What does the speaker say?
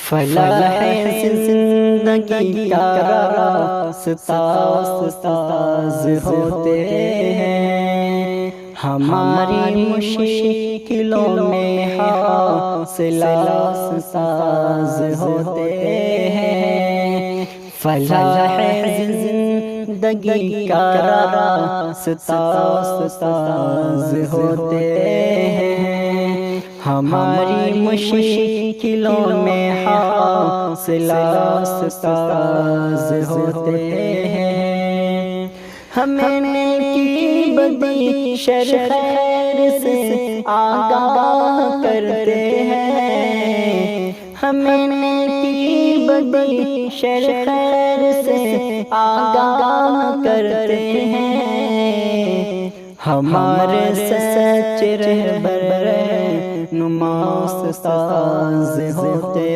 فلاح زندگی کا راستہ استاذ ہوتے ہیں، ہماری مشکلوں میں حوصلہ استاذ ہوتے ہیں۔ فلاح زندگی کا راستہ استاذ ہوتے ہیں، ہماری مشکلوں میں حوصلہ استاذ ہوتے ہیں۔ ہمیں نیکی بدی شر خیر سے آگاہ کرتے ہیں، ہمیں نیکی بدی شر خیر سے آگاہ کرتے ہیں، ہمارے سچ رہبر نما استاذ ہوتے